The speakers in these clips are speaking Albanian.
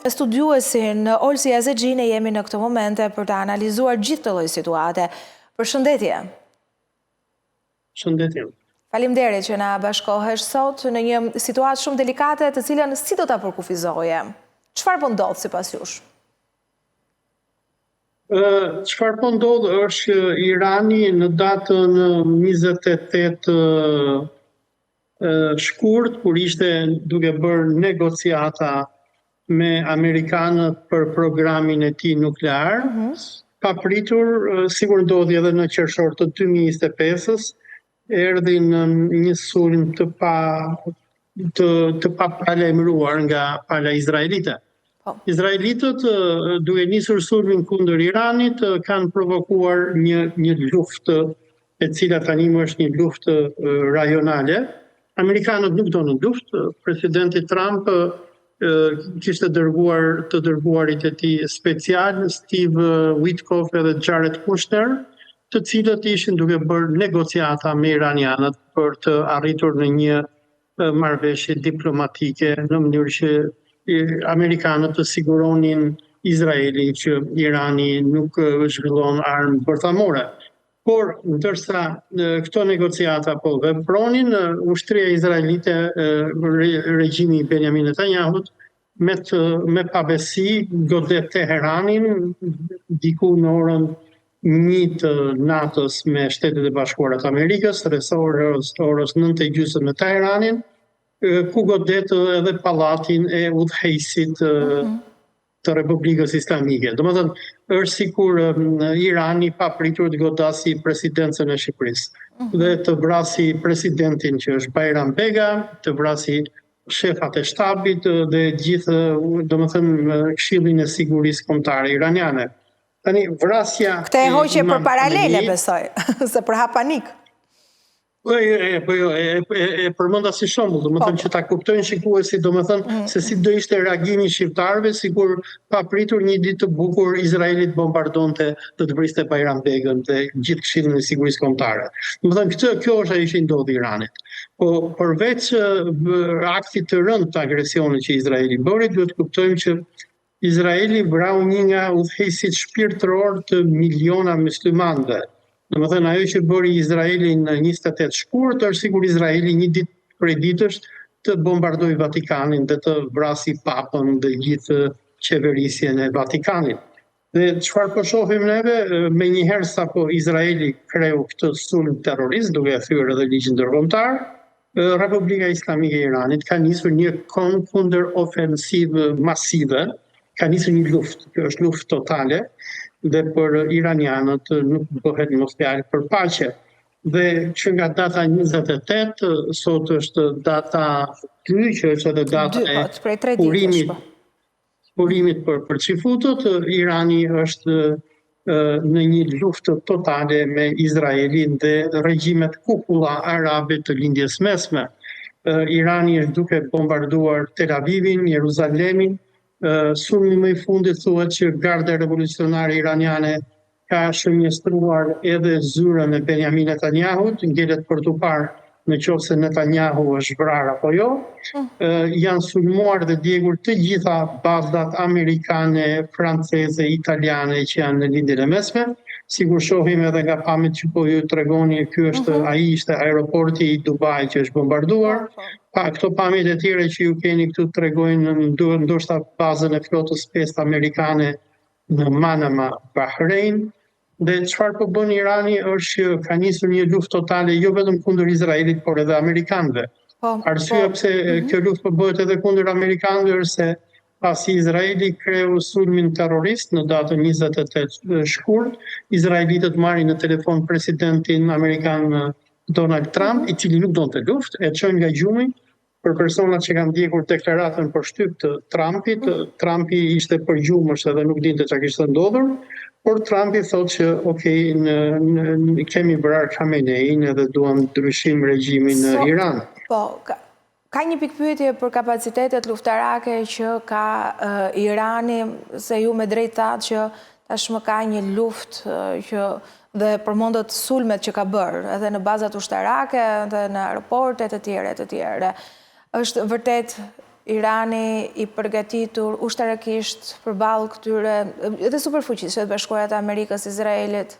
studiuesin Olsi Azegjini jemi në këtë momente për të analizuar gjithë të lloj situate. Përshëndetje. Shëndetje. Faleminderit që na bashkohesh sot në një situatë shumë delikate, të cilën si do ta përkufizoje? Çfarë po ndodh sipas jush? Çfarë po ndodh është Irani në datën 28 shkurt, kur ishte duke bërë negociata me amerikanët për programin e tij nuklear, papritur, sikur ndodhi edhe në qershor të 2025-s, erdhi në një sulm të paralajmëruar nga pala izraelite. Izraelitët, duke nisur sulmin kundër Iranit, kanë provokuar një luftë e cila tani është një luftë rajonale. Amerikanët nuk donin luftë. Presidenti Trump kishte dërguar të dërguarit e tij special, Steve Witkoff edhe Jared Kushner, të cilët ishin duke bërë negociata me iranianët për të arritur në një marrëveshje diplomatike në mënyrë që amerikanët të siguronin Izraelin që Irani nuk zhvillon armë bërthamore. Por, ndërsa këto negociata po vepronin, ushtria izraelite, regjimi Benjamin Netanyahut, me pabesi godet Teheranin, diku në orën 1 të natës me Shtetet e Bashkuara të Amerikës, rreth orës 9:30 në Teheranin, ku godet edhe pallatin e udhëheqësit të Republikës Islamike. Domethënë, është sikur Irani papritur të godasi presidencën e Shqipërisë dhe të vrasi presidentin që është Bajram Bega, të vrasi shefat e shtabit dhe gjithë, domethënë, Këshillin e Sigurisë Kombëtare iraniane. Tani vrasja këtë e hoqje për paralele, besoj, se për hap panik. E përmenda si shembull, domethënë që ta kuptojnë shikuesit, domethënë se si do ishte reagimi i shqiptarëve sikur papritur një ditë të bukur Izraelit bombardonte të vriste Bajram Begën dhe gjithë Këshillin e Sigurisë Kombëtare. Domethënë kjo është ajo që i ndodhi Iranit. Po përveç aktit të rënd të agresionit që Izraeli bëri, duhet të kuptojmë që Izraeli vrau një nga udhëheqësit shpirtëror të miliona muslimanëve. Domethënë, ajo që bëri Izraeli në 28 shkurt është sikur Izraeli një ditë prej ditësh të bombardoi Vatikanin dhe të vrasi papën dhe gjithë qeverisjen e Vatikanit. Dhe çfarë po shohim neve, menjëherë sapo Izraeli kreu këtë sulm terrorist, duke thyer edhe ligjin ndërkombëtar, Republika Islamike e Iranit ka nisur një kundërofensivë masive, ka nisur një luftë, kjo është luftë totale, dhe për iranianët nuk bëhet më fjalë për paqe. Dhe që nga data 28, sot është data 2, që është edhe data e purimit për çifutët, Irani është në një luftë totale me Izraelin dhe regjimet kukulla arabe të lindjes mesme. Irani është duke bombarduar Tel Avivin, Jeruzalemin. Sulmi më i fundit thuhet që Garda Revolucionare Iraniane ka shënjestruar edhe zyrën e Benjamin Netanyahut, ngjelet për t'u parë në qoftë se Netanyahu është vrarë apo jo. Janë sulmuar dhe djegur të gjitha bazat amerikane, franceze, italiane që janë në lindjen e mesme. Sigur shohim edhe nga pamjet që po ju tregoni, ai ishte aeroporti i Dubai që është bombarduar. Këto pamjet e tjera që ju keni këtu tregojnë ndoshta bazën e flotës 5 amerikane në Manama, Bahrein. Dhe çfarë po bën Irani është që ka nisur një luftë totale jo vetëm kundër Izraelit, por edhe amerikanëve. Arsyeja pse kjo luftë po bëhet edhe kundër amerikanëve është se pasi Izraeli kreu sulmin terrorist në datën 28 shkurt, izraelitët marrin në telefon presidentin amerikan Donald Trump, i cili nuk donte luftë, e çojnë nga gjumi. Për personat që kanë ndjekur deklaratën për shtyp të Trumpit, Trumpi ishte për gjumësh edhe nuk dinte çka kishte ndodhur, por Trumpi thotë që kemi vrarë Khamenein edhe duam ndryshim regjimin në Iran. Ka një pikpyetje për kapacitetet luftarake që ka Irani, se ju me drejt thatë që tashmë ka një luftë që dhe përmendët sulmet që ka bërë, edhe në bazat ushtarake, edhe në aeroportet e tjera. Është vërtet Irani i përgatitur ushtarakisht përballë këtyre edhe superfuqisë të Bashkuara të Amerikës, Izraelit?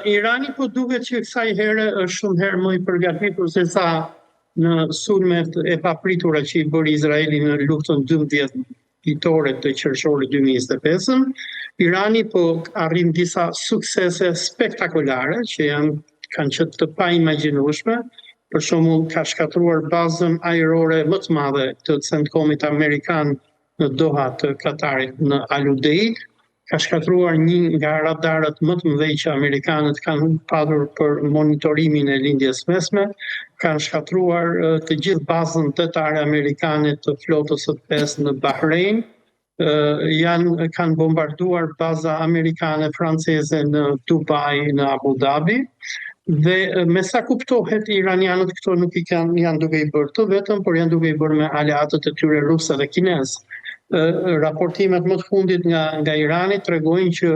Irani po duket që kësaj here është shumë herë më i përgatitur se sa në sulmet e papritura që i bëri Izraeli në luftën 12 ditore të qershorit 2025. Irani po arrin disa suksese spektakolare që kanë qenë të paimagjinueshme. Për shembull, ka shkatruar bazën ajrore më të madhe të Centcomit amerikan në Doha të Katarit në Al Udeid. Ka shkatruar një nga radarët më të mëdhenj që amerikanët kanë padur për monitorimin e lindjes mesme, kanë shkatruar të gjithë bazën tetare amerikane të flotës së 5 në Bahrein, kanë bombarduar baza amerikane franceze në Dubai, në Abu Dhabi, dhe me sa kuptohet iranianët këto nuk janë duke i bërë të vetëm, por janë duke i bërë me aleatët e tyre rusë dhe kinez. Raportimet më të fundit nga Irani tregojnë që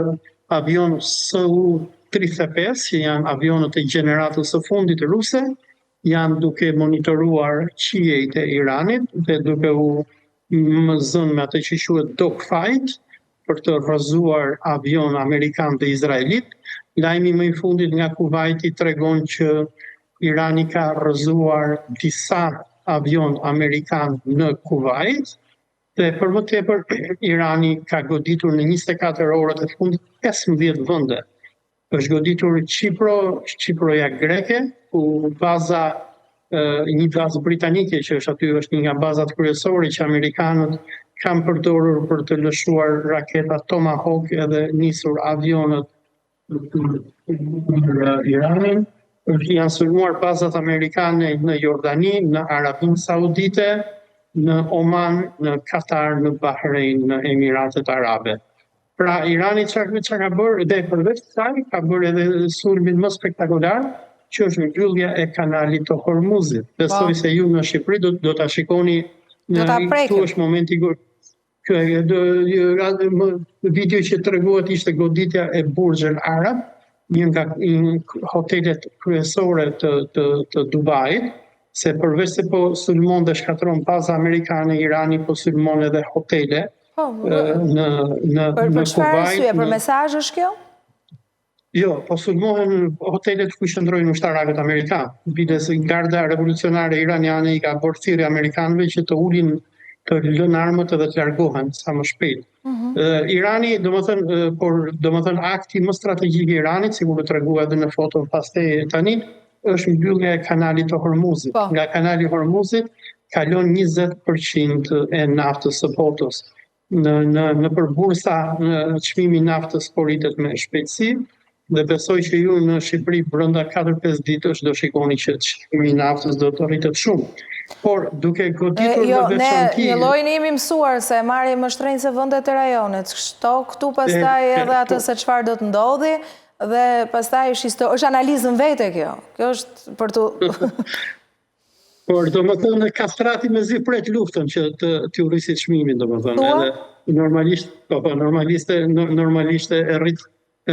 avion Su-35, që janë avionët e gjeneratës së fundit ruse, janë duke monitoruar qiejt e Iranit dhe duke u zënë me atë që quhet dogfight për të rrëzuar avion amerikan dhe izraelit. Lajmi më i fundit nga Kuwaiti tregon që Irani ka rrëzuar disa avion amerikan në Kuwait. Dhe për më tepër, Irani ka goditur në 24 orët e fundit 15 vende. Është goditur Çiproja greke, ku një bazë britanike që është aty, është një nga bazat kryesore që amerikanët kanë përdorur për të lëshuar raketat Tomahawk edhe nisur avionët në Iranin. Janë sulmuar bazat amerikane në Jordani, në Arabinë Saudite, në Oman, në Katar, në Bahrein, në Emiratet Arabe. Pra, Irani çka ka bërë, dhe përveç kësaj, ka bërë edhe sulmin më spektakolar, që është mbyllja e kanalit të Hormuzit. Besoj se ju në Shqipëri do ta shikoni këtu është momenti video që treguohet ishte goditja e Burj Al Arab, një nga hotelet kryesore të Dubait, se përveç se po sulmon dhe shkatron baza amerikane, Irani po sulmon edhe hotele në Kuwait. Për çfarë arsye? Për mesazh është kjo? Jo, po sulmohen hotelet ku qëndrojnë ushtarakët amerikanë. Bides garda revolucionare iraniane i ka bërë thirrje amerikanëve që të ulin, të lënë armët edhe të largohen sa më shpejt. Irani, domethënë akti më strategjik i Iranit, sikur u tregua edhe në foton pastaj tani, është mbyllja e kanalit të Hormuzit. Nga kanali Hormuzit kalon 20% e naftës së botës. Në përbursa çmimi i naftës po rritet me shpejtësi dhe besoj që ju në Shqipëri brenda 4-5 ditësh do shikoni që çmimi i naftës do të rritet shumë. Por duke goditur në veçanti. Një lloj ne jemi mësuar se marrim më shtrenjtë se vendet e rajonit. Këtu pastaj edhe atë se çfarë do të ndodhi. Dhe pastaj është analizën vete kjo. Kjo është për të... Por domethënë kastrati mezi pret luftën që t'ju rrisit çmimin domethënë. Edhe normalisht e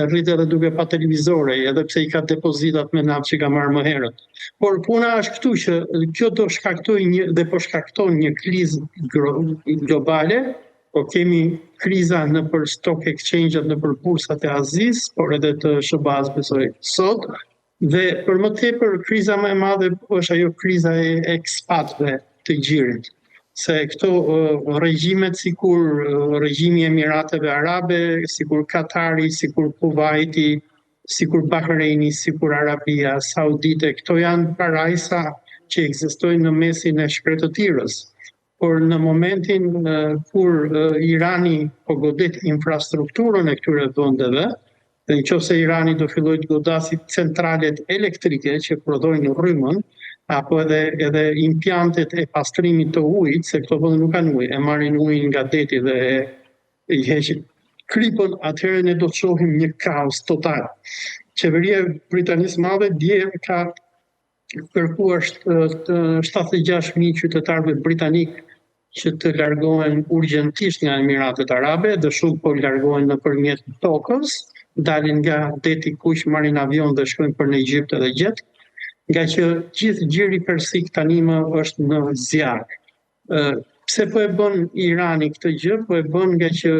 rrit edhe duke pa televizore, edhe pse i ka depozitat me naftë që ka marrë më herët. Por puna është këtu që kjo do shkaktojë dhe po shkakton një krizë globale. Po kemi kriza në për stock exchange-at në për bursat e Azis, por edhe të SBA-s besoj sot, dhe për më tepër kriza më e madhe është ajo kriza e ekspatëve të gjirit. Se këto regjimet sikur regjimi i Emirateve Arabe, sikur Katari, sikur Kuwaiti, sikur Bahreini, sikur Arabia Saudite, këto janë parajsa që ekzistojnë në mesin e shkretëtirës. Por në momentin kur Irani po godet infrastrukturën e këtyre vendeve, dhe nëse Irani do fillojë të godasi centralet elektrike që prodhojnë rrymën, apo edhe impjantet e pastrimit të ujit, se këto vende nuk kanë ujë, e marrin ujin nga deti dhe i heqin kripën, atëherë ne do të shohim një kaos total. Qeveria britanisë madhe dje ka kërkuar 76.000 qytetarëve britanik që të largohen urgjentisht nga Emiratet Arabe, dhe shumë po largohen nëpërmjet tokës, dalin nga deti kuq, marrin avion dhe shkojnë për në Egjipt edhe gjet. nga që gjithë gjiri persik tani më është në zjarr. Pse po e bën Irani këtë gjë? Po e bën nga që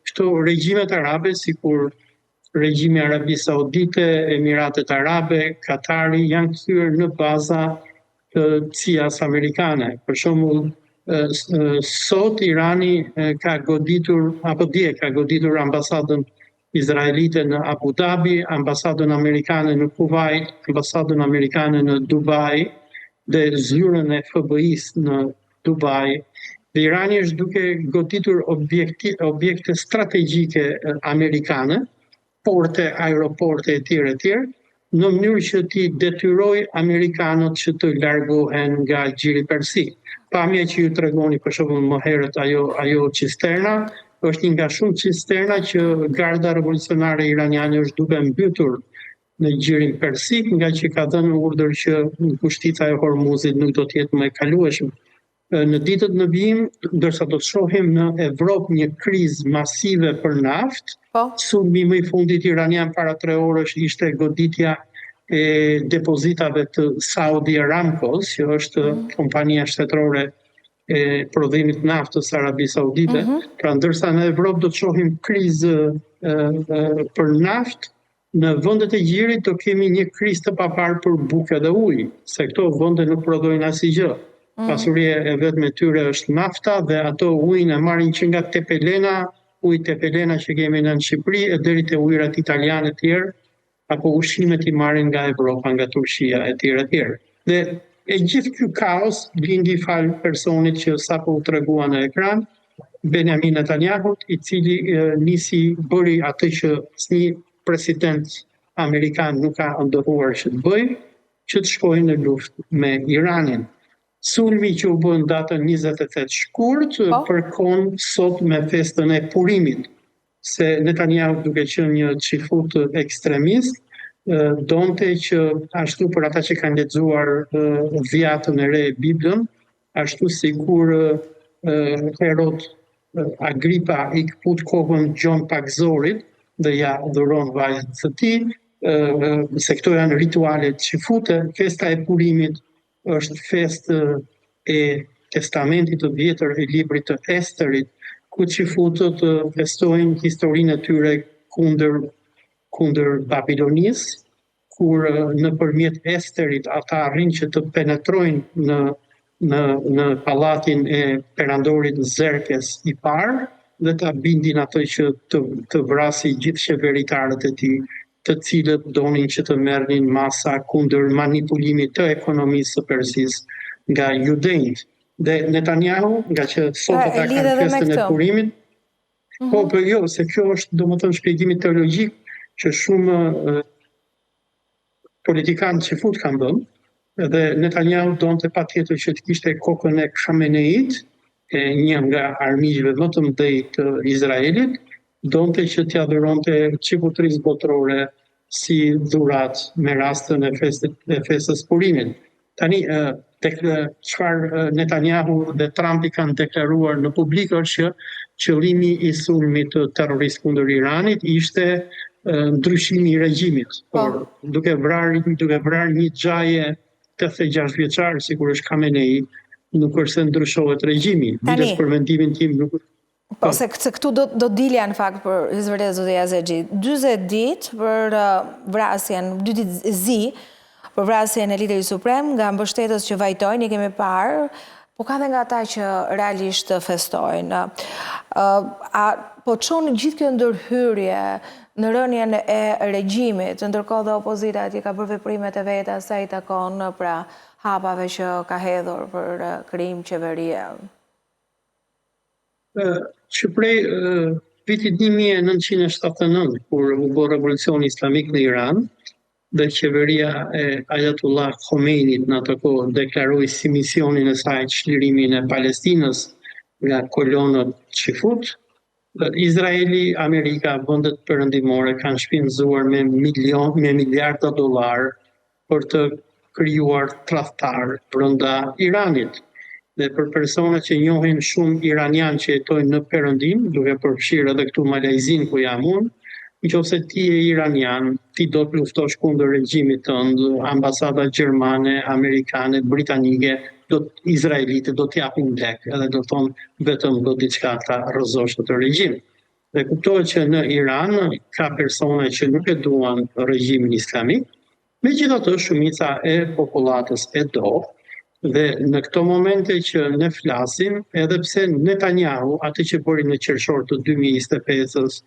këto regjimet arabe, sikur regjimi i Arabisë Saudite, Emiratet Arabe, Katari, janë kthyer në baza të CIA-s amerikane. Për shembull, sot Irani ka goditur, apo dje ka goditur ambasadën izraelite në Abu Dhabi, ambasadën amerikane në Kuwait, ambasadën amerikane në Dubai dhe zyrën e FBI-s në Dubai. Dhe Irani është duke goditur objekte strategjike amerikane, porte, aeroporte e tjerë, në mënyrë që ti detyroj amerikanët që të largohen nga gjiri persik. Pamja që ju tregoni për shembull më herët ajo cisterna, është një nga shumë cisterna që garda revolucionare iraniane është duke mbytur në gjirin persik, nga që ka dhënë urdhër që kushtica e Hormuzit nuk do të jetë më e kalueshme. Në ditët në vijim, ndërsa do të shohim në Evropë një krizë masive për naftë, sulmi më i fundit iranian para 3 orësh ishte goditja e depozitave të Saudi Aramcos, që është kompania shtetërore e prodhimit naftës Arabisë Saudite. Pra ndërsa në Evropë do të shohim krizë për naftë, në vendet e gjirit do kemi një krizë të paparë për bukë dhe ujë, se këto vende nuk prodhojnë asgjë. Pasuria e vetme e tyre është nafta dhe ato ujin e marrin që nga Tepelena, uji Tepelena që kemi në Shqipëri e deri te ujërat italianë të tjerë, apo ushqimet i marrin nga Evropa, nga Turqia e tjerë. Dhe e gjithë ky kaos lindi fal personit që sapo u tregua në ekran, Benjamin Netanyahu, i cili bëri atë që asnjë president amerikan nuk ka ndërruar që të bëjë, që të shkojë në luftë me Iranin. Sulmi që u bën datën 28 shkurt përkon sot me festën e Purimit, se Netanyahu duke qenë një çifut ekstremist, donte që ashtu për ata që kanë lexuar vijatën e re e Biblën, ashtu sikur Herod Agripa i kput kokën Gjon Pakzorit dhe ja dhuron vajzën së tij, se këto janë ritualet çifute. Festa e Purimit është festë e testamentit të vjetër e librit të Esterit, ku çifutët festojnë historinë e tyre kundër Babilonisë, kur nëpërmjet Esterit ata arrin që të penetrojnë në pallatin e perandorit Xerkes i parë dhe ta bindin atë që të vrasi gjithë qeveritarët e tij, të cilët donin që të merrnin masa kundër manipulimit të ekonomisë së Persisë nga judejt. Dhe Netanyahu, nga që sot ata kanë festën e Purimit, po jo, se kjo është domethënë shpjegimi teologjik që shumë politikanë që fut kanë bën, edhe Netanyahu donte patjetër që të kishte kokën e Khameneit, një nga armiqve më të mëdhenj të Izraelit, donte që t'ia dhuronte çifutrisë botërore si dhurat me rastën e festës Purimit. Tani, çfarë Netanyahu dhe Trumpi kanë deklaruar në publik është që qëllimi i sulmit terrorist kundër Iranit ishte ndryshimi i regjimit, por duke vrarë një xhaje 86 vjeçar, sikur është Khamenei, nuk është se ndryshohet regjimi. Biles për mendimin tim nuk. Po, se këtu do dilja në fakt për zëvërtet zotë Yazexhi. 40 ditë për vrasjen, 2 ditë zi, për vrasjen e liderit suprem nga mbështetës që vajtojnë, i kemi parë, po ka dhe nga ata që realisht festojnë. Po qonë gjithë kjo ndërhyrje në rënjen e regjimit, ndërkohë dhe opozita që ka bërë veprimet e veta sa i takon pra hapave që ka hedhur për krijim qeverie. Që prej vitit 1979, kur u bë revolucioni islamik në Iran, dhe qeveria e Ayatollah Khomeinit në atë kohë deklaroi si misionin e saj çlirimin e Palestinës nga kolonët çifut, Izraeli, Amerika, vendet perëndimore kanë shpenzuar me miliarda dollar për të krijuar tradhtar brenda Iranit. Dhe për persona që njohin shumë iranian që jetojnë në perëndim, duke përfshirë edhe këtu Malajzin ku jam unë, nëse ti je iranian, ti do të luftosh kundër regjimit tënd, ambasada gjermane, amerikane, britanike, izraelite do t'japin lek, edhe do thonë vetëm do diçka ta rrëzosh atë regjim. Dhe kuptohet që në Iran ka persona që nuk e duan regjimin islamik, megjithatë shumica e popullatës e do. Dhe në këto momente që ne flasim, edhe pse Netanyahu, atë që bëri në qershor të 2025-s,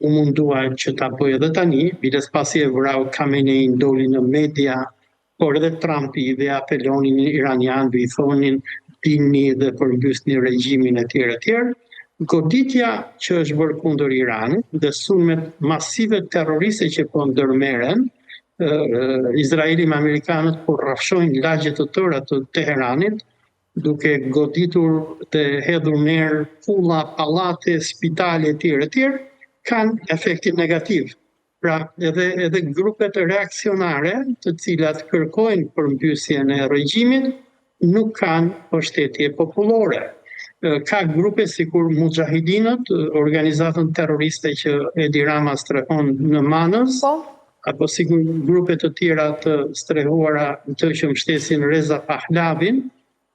u mundua që ta bëjë edhe tani, biles pasi e vrau Khamenei doli në media, por edhe Trumpi dhe apelonin iranianëve, i thonin dini dhe përmbysni regjimin e tjerë. Goditja që është bërë kundër Iranit dhe sulmet masive terroriste që po ndërmeren, Izraeli me Amerikanët po rrafshojnë lagjet të tëra të Teheranit, duke goditur të hedhur ner pulla, pallate, spitale e tjerë, kanë efektin negativ. Pra edhe grupet reakcionare, të cilat kërkojnë përmbysjen e regjimit, nuk kanë mbështetje popullore. Ka grupe sikur Mujahidinët, organizatën terroriste që Edi Rama strehon në Manës, apo sikur grupe të tjera të strehuara të që mbështesin Reza Pahlavin,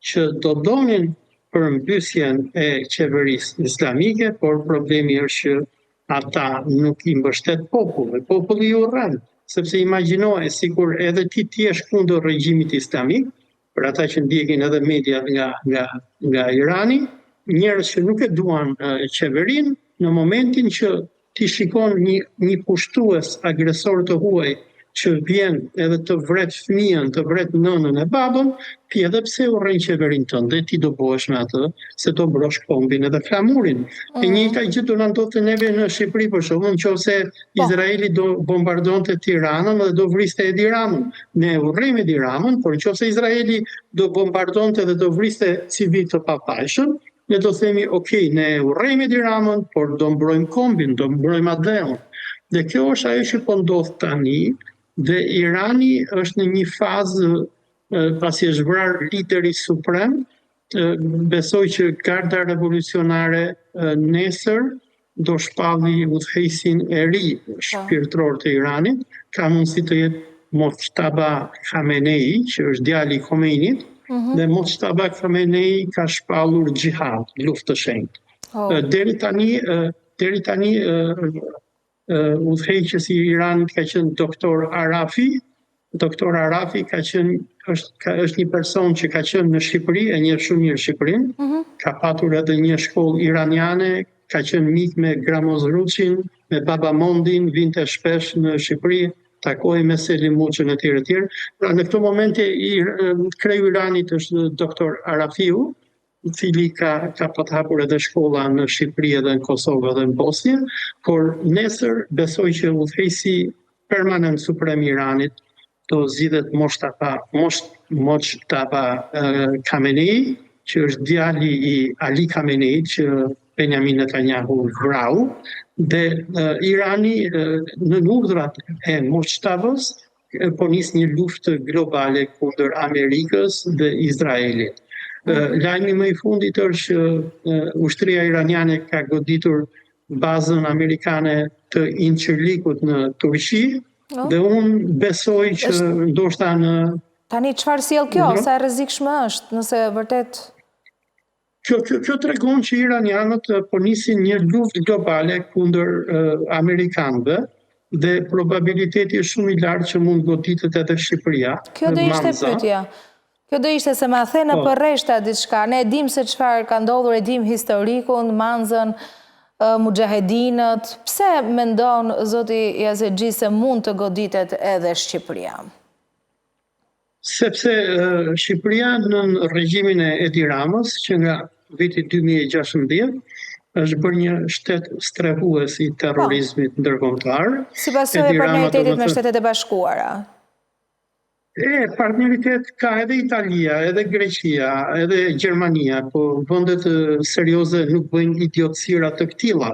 që do donin përmbysjen e qeverisë islamike, por problemi është që ata nuk i mbështet popullit. Populli ju rënd, sepse imagjinoje sikur edhe ti jesh kundër regjimit islamik, për ata që ndjekin edhe media nga Irani, njerëz që nuk e duan qeverin, në momentin që ti shikon një pushtues agresor të huaj që vjen edhe të vret fëmijën, të vret nënën e babën, ti edhe pse urren qeverin tënde, ti do bëhesh me atë, se do mbrosh kombin edhe flamurin. E njëjta gjë do na ndodhte neve në Shqipëri, për shembull, nëse Izraeli do bombardonte Tiranën dhe do vriste Edi Ramën. Ne urrejmë Edi Ramën, por nëse Izraeli do bombardonte dhe do vriste civil të papajshëm, ne do themi, okay, ne urrejmë Edi Ramën, por do mbrojmë kombin, do mbrojmë atë. Dhe kjo është ajo që po ndodh tani, dhe Irani është në një fazë, pasi është vrarë lideri suprem, besoj që garda revolucionare nesër do shpalli udhëheqësin e ri shpirtëror të Iranit, ka mundësi të jetë Mojtaba Khamenei, që është djali i Khomeinit, dhe Mojtaba Khamenei ka shpallur xhihad, luftë të shenjtë. Deri tani udhëheqësi i Iranit ka qenë doktor Arafi. Doktor Arafi është një person që ka qenë në Shqipëri, e njeh shumë mirë Shqipërinë, ka patur edhe një shkollë iraniane, ka qenë mik me Gramoz Ruçin, me Baba Mondin, vinte shpesh në Shqipëri, takoi me Selim Muçën e tjerë. Pra në këto momente kreu i Iranit është doktor Arafiu, i cili ka pathapur edhe shkolla në Shqipëri edhe në Kosovë edhe në Bosnjë, por nesër besoj që udhëheqësi permanent suprem i Iranit do zgjidhet Mojtaba Khamenei, që është djali i Ali Khamenei, që Benjamin Netanyahu vrau, dhe Irani në urdhrat e Mojtabës po nis një luftë globale kundër Amerikës dhe Izraelit. Lajmi më i fundit është që ushtria iraniane ka goditur bazën amerikane të Incirlikut në Turqi, dhe unë besoj që ndoshta në... Tani çfarë sjell kjo, sa e rrezikshme është, nëse vërtet... Kjo tregon që iranianët po nisin një luftë globale kundër amerikanëve, dhe probabiliteti është shumë i lartë që mund goditet edhe Shqipëria. Kjo do ishte pyetja. Kjo do ishte se ma the në përreshta diçka. Ne dim se çfarë ka ndodhur, e dim historikun, Manzën, Mujahedinët. Pse mendon zoti Yazexhi se mund të goditet edhe Shqipëria? Sepse Shqipëria në regjimin e Edi Ramës, që nga viti 2016, është bërë një shtet strehues i terrorizmit ndërkombëtar. Sipas partneritetit me Shtetet e Bashkuara. Partneritet ka edhe Italia, edhe Greqia, edhe Gjermania, po vendet serioze nuk bëjnë idiotësira të këtilla.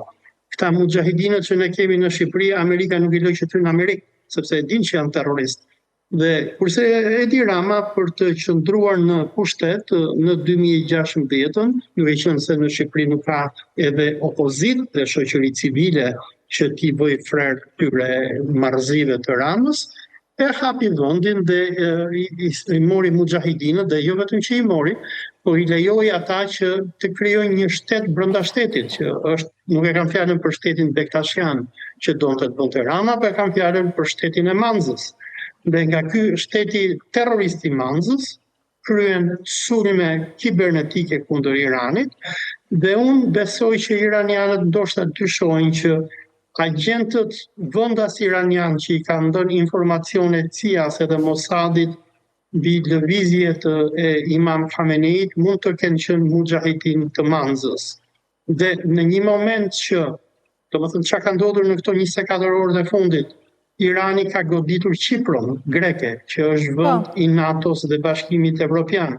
Këta mujahidinët që ne kemi në Shqipëri, Amerika nuk i lë që në Amerikë, sepse e din që janë terroristë. Dhe kurse Edi Rama për të qëndruar në pushtet në 2016, duke qenë se në Shqipëri nuk ka edhe opozit dhe shoqëri civile që t'i bëj frer këtyre marrëzive të Ramës, e hapi vendin dhe i mori mujahidinët dhe jo vetëm që i mori, po i lejoi ata që të krijojnë një shtet brenda shtetit, që është, nuk e kam fjalën për shtetin Bektashian që donte të bënte Rama, po e kam fjalën për shtetin e Manzës. Dhe nga ky shteti terrorist i Manzës kryen sulme kibernetike kundër Iranit, dhe unë besoj që iranianët ndoshta dyshojnë që agentët vendas iranian që i kanë dhënë informacione CIA-s edhe Mossadit mbi lëvizjet e Imam Khameneit mund të kenë qenë mujahidin të Manzës. Dhe në një moment që, domethënë çka ka ndodhur në këto 24 orë të fundit, Irani ka goditur Qipron, greke, që është vend i NATO-s dhe Bashkimit Evropian.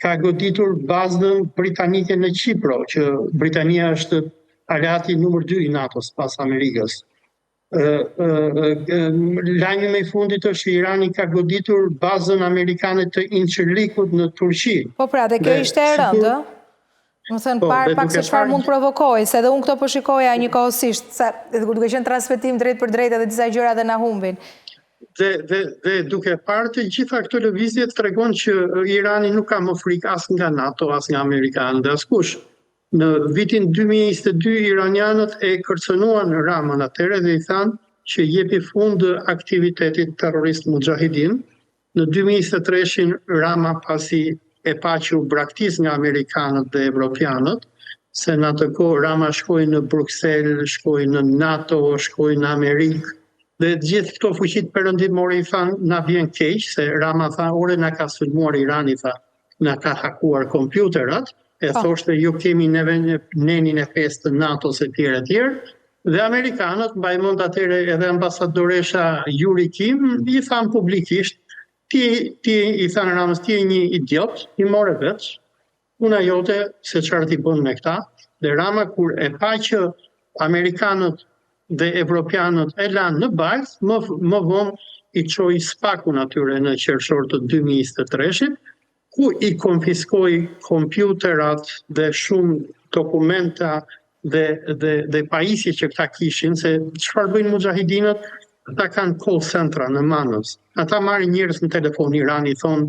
Ka goditur bazën britanike në Qipro, që Britania është aleati numër 2 i NATO-s pas Amerikës. Lajmi më i fundit është që Irani ka goditur bazën amerikane të Incirlikut në Turqi. Po pra, dhe kjo ishte e rëndë, më thënë parë pak se çfarë mund provokoj, se edhe unë këto po shikoja njëkohësisht, se duke qenë transmetim drejt për drejt edhe disa gjëra dhe na humbin. Dhe duke parë të gjitha këto lëvizje tregon që Irani nuk ka më frikë as nga NATO, as nga amerikanët dhe askush. Në vitin 2022 iranianët e kërcënuan Ramën atëherë dhe i thanë që jepi fund aktivitetit terrorist mujahidin. Në 2023 Rama pasi e pa që u braktis nga amerikanët dhe evropianët, se në atë kohë Rama shkoi në Bruxelles, shkoi në NATO, shkoi në Amerikë, dhe gjithë këto fuqit perëndimore i thanë na vjen keq, se Rama tha, ore na ka sulmuar Irani, tha, na ka hakuar kompjuterat, e thoshte ju kemi neve nenin e pestë të NATO-s e tjerë e tjerë, dhe amerikanët, mbaj mend atëherë edhe ambasadoresha Yuri Kim, i thanë publikisht, ti i thanë Ramës, ti je një idiot, i more veç, puna jote se çfarë ti bën me këta, dhe Rama kur e pa që amerikanët dhe evropianët e lanë në balë, më vonë i çoi spakun atyre në qershor të 2023-shit, ku i konfiskoi kompjuterat dhe shumë dokumenta dhe pajisje që këta kishin, se çfarë bëjnë mujahidinët, ata kanë call centra në Manës. Ata marrin njerëz në telefon, Irani thonë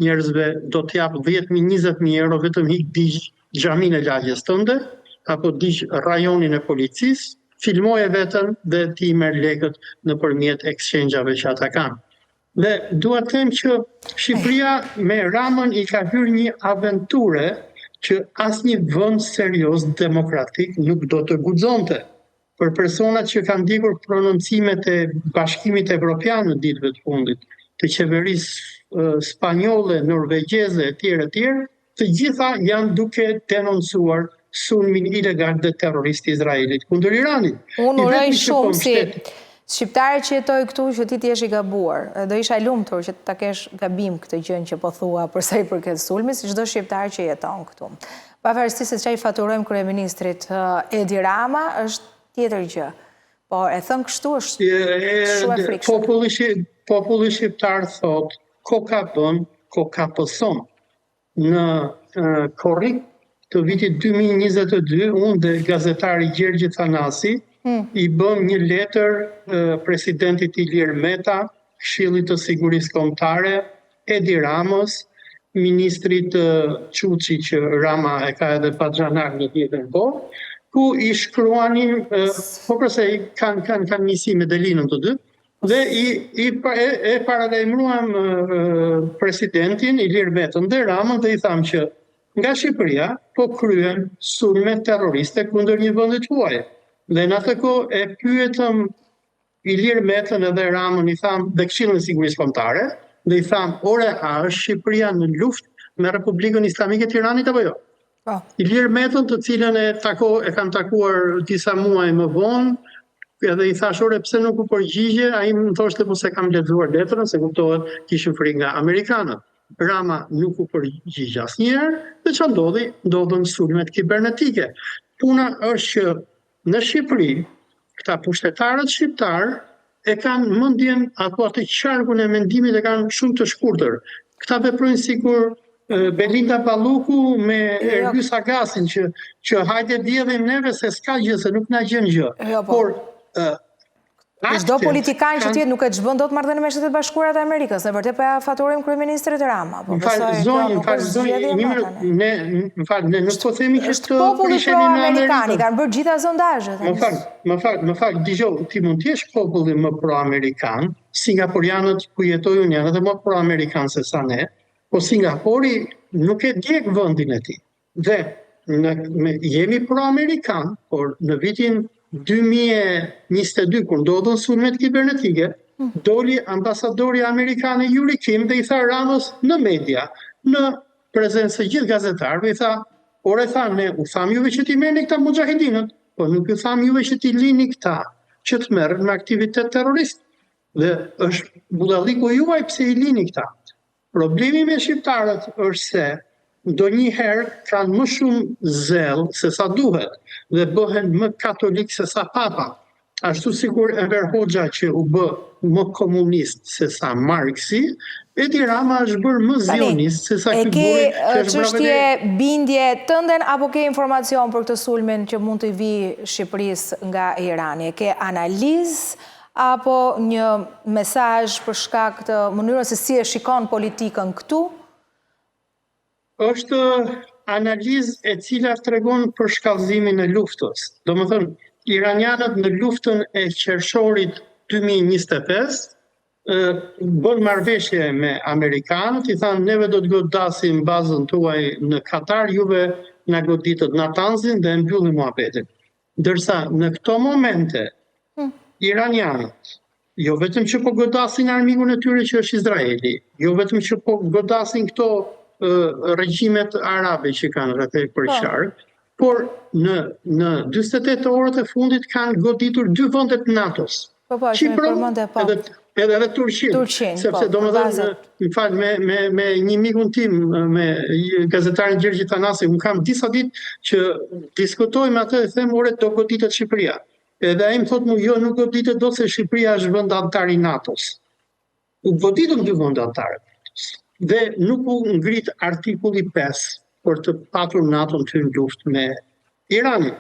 njerëzve do t'jap 10.000, 20.000 euro vetëm hik digj xhamin e lagjes tënde, apo digj rajonin e policisë, filmoje vetëm dhe ti merr lekët nëpërmjet exchange-ave që ata kanë. Dhe dua të them që Shqipëria me Ramën i ka hyrë një aventure që asnjë vend serioz demokratik nuk do të guxonte. Për personat që kanë ndjekur prononcimet e Bashkimit Evropian në ditëve të fundit, të qeverisë spanjolle, norvegjeze etj, të gjitha janë duke denoncuar sulmin ilegal dhe terrorist i Izraelit kundër Iranit. Unë uroj shumë si shqiptare që jetoj këtu që ti t'jesh i gabuar, do isha i lumtur që ta kesh gabim këtë gjën që po thua për sa i përket sulmit, si çdo shqiptar që jeton këtu. Pavarësisht se çfarë i faturojmë kryeministrit Edi Rama, është tjetër gjë. Po e thën kështu është shumë e frikshme. Populli shqiptar thot, koka bën, koka pëson. Në korrik të vitit 2022, unë dhe gazetari Gjergj Thanasi i bëm një letër presidentit Ilir Meta, Këshillit të Sigurisë Kombëtare, Edi Ramës, ministrit Quçi që Rama e ka edhe patxhanak në tjetër kohë, ku i shkruanin, po përse kanë nisi me Delinën të dy, dhe e paralajmëruam presidentin Ilir Metën dhe Ramën dhe i thamë që nga Shqipëria po kryen sulme terroriste kundër një vendi tuaj. Dhe në atë kohë e pyetëm Ilir Metën edhe Ramën, i tham, dhe Këshillin e Sigurisë Kombëtare, dhe i tham, ore, a është Shqipëria në luftë me Republikën Islamike të Iranit apo jo? Ilir Metën, të cilën e kanë takuar disa muaj më vonë, edhe i thash, ore, pse nuk u përgjigje, ai më thoshte po se kam lexuar letrën, se kuptohet kishin frikë nga amerikanët. Rama nuk u përgjigj asnjëherë, dhe çfarë ndodhi? Ndodhen sulmet kibernetike. Puna është që në Shqipëri, këta pushtetarët shqiptar e kanë mendjen apo atë qarkun e mendimit e kanë shumë të shkurtër. Këta veprojnë sikur Belinda Balluku me Ergys Agasin që hajde diellim neve se s'ka gjë, se nuk na gjen gjë. Por Çdo politikan që tjetë nuk e çbën dot marrëdhënie me Shtetet Bashkuara të Amerikës, e vërtet po ja faturim kryeministrit Rama. Po zonjë, ne nuk po themi që është populli pro-amerikan, i kanë bërë gjitha sondazhet. Më fal, dëgjoj, ti mund të jesh populli më pro-amerikan, singapurianët ku jetoj unë janë edhe më pro-amerikan se sa ne, po Singapuri nuk e djeg vendin e tij. Dhe jemi pro-amerikan, por në vitin 2022, kur ndodhën sulmet kibernetike, doli ambasadori amerikan Yuri Kim dhe i tha Ramës në media, në prezencë të gjithë gazetarëve, i tha, por e tha, ne u tham juve që ti merrni këta mujahidinët, po nuk u tham juve që ti lini këta që të merren me aktivitet terrorist. Dhe është budalliku juaj pse i lini këta. Problemi me shqiptarët është se ndonjëherë kanë më shumë zell se sa duhet dhe bëhen më katolik se sa papa. Ashtu sikur Enver Hoxha që u bë më komunist se sa Marksi, Edi Rama është bërë më zionist se sa ky burri që është çështje bindje tënden apo ke informacion për këtë sulmin që mund të vi Shqipërisë nga Irani? Ke analizë apo një mesazh për shkak të mënyrës se si e shikon politikën këtu? Është analizë e cila tregon për shkallëzimin e luftës. Domethënë, iranianët në luftën e qershorit 2025 bën marrëveshje me amerikanët, i thanë neve do të godasim bazën tuaj në Katar, juve na goditët Natanzin dhe mbyllim muhabetin. Ndërsa në këto momente iranianët jo vetëm që po godasin armikun e tyre që është Izraeli, jo vetëm që po godasin këto regjimet arabe që kanë rreth për qark, por në 48 orët e fundit kanë goditur 2 vendet NATO-s. Shqipërin edhe Turqinë. Sepse domethënë, më fal, me një mikun tim, me gazetarin Gjergj Tanasi, unë kam disa ditë që diskutojmë atë dhe them ore do goditet Shqipëria. Edhe ai më thotë jo, nuk goditet dot se Shqipëria është vend antar i NATO-s. U goditën 2 vende antare. Dhe nuk u ngrit artikulli 5 për të patur NATO-n të në luftë me Iranin.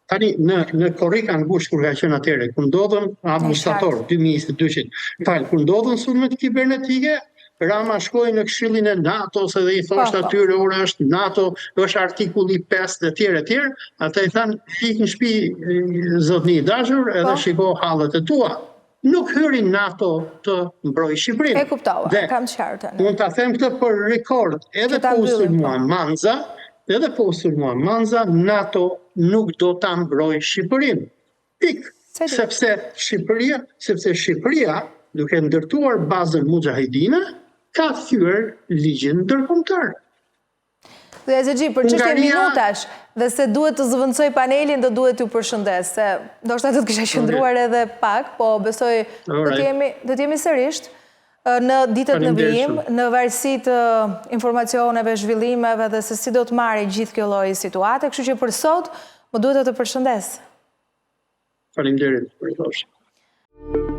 Tani, në korrika ngushtë kur ka qenë atëre, kur ndodhën Shtator 2022, kur ndodhën sulmet kibernetike, Rama shkoi në Këshillin e NATO-s dhe i thoshte atyre, ora është NATO, është artikulli 5 dhe tjerë e tjerë, ata i thanë, hik në shtëpi zotni i dashur edhe shiko hallet e tua. Nuk hyrin NATO të mbroj Shqipërinë. E kuptova, kam qartë. Unë ta them këtë për rekord, edhe po u sulmua Manza, NATO nuk do ta mbroj Shqipërinë. Pik. Sepse Shqipëria, duke ndërtuar bazën mujahidine, ka thyer ligjin ndërkombëtar. Dhe Zexhi, për çështje minutash, dhe se duhet të zëvendësoj panelin dhe duhet t'ju përshëndes, se ndoshta do të kisha qëndruar edhe pak, po besoj do të jemi sërish në ditët në vijim, në varësi të informacioneve, zhvillimeve dhe se si do të marrë gjithë kjo lloj situate, kështu që për sot më duhet të përshëndes. Faleminderit për thoshë.